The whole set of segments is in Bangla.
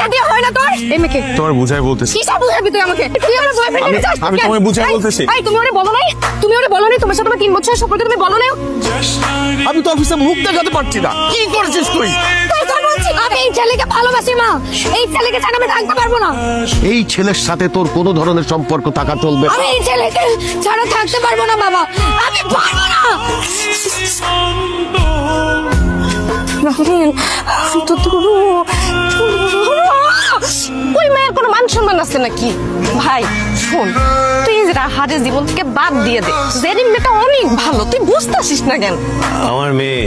এটা দিয়ে হয় না তোর এই মেয়েকে তোমার বুঝাই বলতেছি। কিসব বুঝাবি তুই আমাকে তুই আমার বয়ফ্রেন্ড চাস আমি তোমায় বুঝাই বলতেছি। এই তুমি ওরে বলো নাই তোমার সাথে আমার 3 বছরের সম্পর্ক তুমি বলো নাই আমি তো অফিসে মুখ দেখাতে পারছি না। কি করেছিস তুই? আমি এই ছেলেকে ভালোবাসি মা, এই ছেলেকে ছাড়া আমি থাকতে পারবো না। এই ছেলের সাথে তোর কোনো ধরনের সম্পর্ক থাকা চলবে না। আমি এই ছেলেকে ছাড়া থাকতে পারবো না বাবা, আমি পারবো না। ওই মেয়ের কোনো মান সম্মান আছে নাকি? ভাই শোন, তুই হারের জীবন থেকে বাদ দিয়ে দে। জেরিন মেয়েটা অনেক ভালো, তুই বুঝতেছিস না কেন? আমার মেয়ে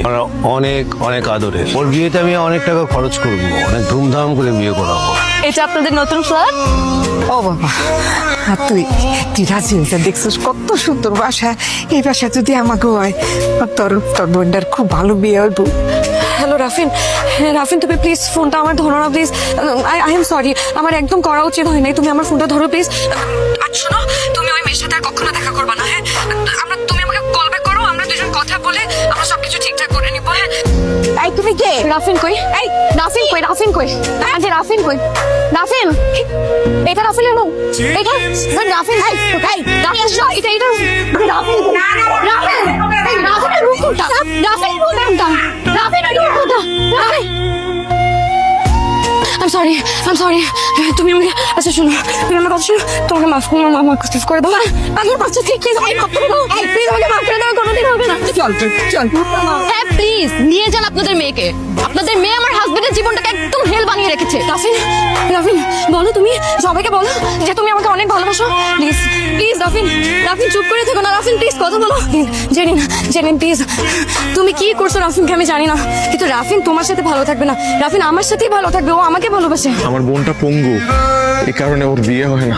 অনেক অনেক আদরের। ওর বিয়েতে আমি অনেক টাকা খরচ করবো, অনেক ধুমধাম করে বিয়ে করাবো। এটা আপনাদের নতুন ফ্ল্যাট? ও বাবা, আর তুই রাজি হয়েছে দেখছিস কত সুন্দর বাসা। এই বাসা যদি আমাকে হয়, আর তোর বোনটার খুব ভালো বিয়ে হইব। হ্যালো রাফিন, রাফিন তুমি প্লিজ ফোনটা আমার ধরো না প্লিজ। আই এম সরি, আমার একদম করা উচিত হয় নাই। তুমি আমার ফোনটা ধরো প্লিজ। আর শোনো, তুমি ওই মেয়ের সাথে আর কখনো দেখা করবা না, হ্যাঁ? তুমি আমাকে কল ব্যাক করো, আমরা দুজন কথা বলে আমরা সবকিছু ঠিকঠাক করে নিবো, হ্যাঁ? এই তুমি কে? রাফিন কই? এই রাফিন কই? রাফিন কই? আরে রাফিন কই? রাফিন, এটা রাফিন এলো, এটা রাফিন। ভাই ভাই রাফিন, এটা রাফিন, রাফিন, এই রাফিনের রূপ কোনটা? রাফিন কোনটা? রাফিনের রূপ কোনটা? I'm sorry. তুমি আমাকে, আচ্ছা শোনো, তুমি আমার কথা শোনো, তোমাকে মাফ করে দাও। আমার বাচ্চা ঠিক প্লিজ আমাকে মাফ করে দাও। প্লিজ আমাকে মাফ করে দাও, কোনোদিন হবে না। চল হ্যাঁ প্লিজ নিয়ে যান আপনাদের মেয়েকে। আপনাদের মেয়ে আমার হাজবেন্ডের জীবনটাকে একদম হেল বানিয়ে রেখেছে। রাফিন বলো, তুমি সবাইকে বলো যে তুমি আমাকে অনেক ভালোবাসো। প্লিজ রাফিন চুপ করে থেকো না। রাফিন প্লিজ কথা বলো। জেরিন প্লিজ, তুমি কি করছো রাফিনকে আমি জানি না, কিন্তু রাফিন তোমার সাথে ভালো থাকবে না। রাফিন আমার সাথেই ভালো থাকবে, ও আমাকে ভালোবাসে। আমার বোনটা পঙ্গু, এই কারণে ওর বিয়ে হয় না।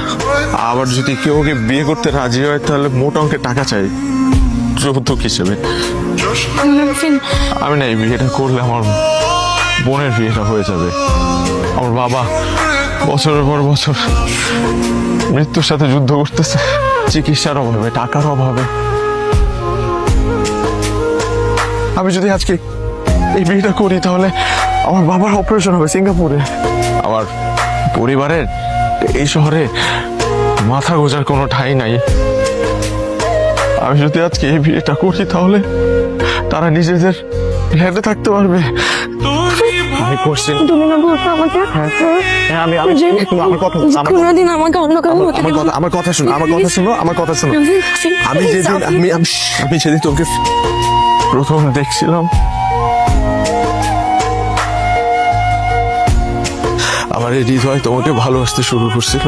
আবার যদি কেউ ওকে বিয়ে করতে রাজি হয় তাহলে মোটা অঙ্কের টাকা চাই যৌতুক হিসেবে। রাফিন আমি না এই বিয়েটা করলে আমার বোনের বিয়েটা হয়ে যাবে। আমার বাবা বছরের পর বছর মৃত্যুর সাথে যুদ্ধ করতেছে, চিকিৎসার অভাবে, টাকার অভাবে। আমি যদি আজকে এই বিয়েটা করি তাহলে আমার বাবার অপারেশন হবে সিঙ্গাপুরে। আমার পরিবারের এই শহরে মাথা গোজার কোনো ঠাঁই নাই। আমি যদি আজকে এই বিয়েটা করি তাহলে তারা নিজেদের হেঁটে থাকতে পারবে। আমি করছি। তুমি না বলছো আমাকে? হ্যাঁ, আমি আমার কথা কোনোদিন আমাকে অন্য কারো হতে দিও না। আমার কথা শোনো। আমি যেদিন আমি সেদিন তোকে প্রথম দেখছিলাম, আমার এই হৃদয় তোমাকে ভালোবাসতে শুরু করছিল।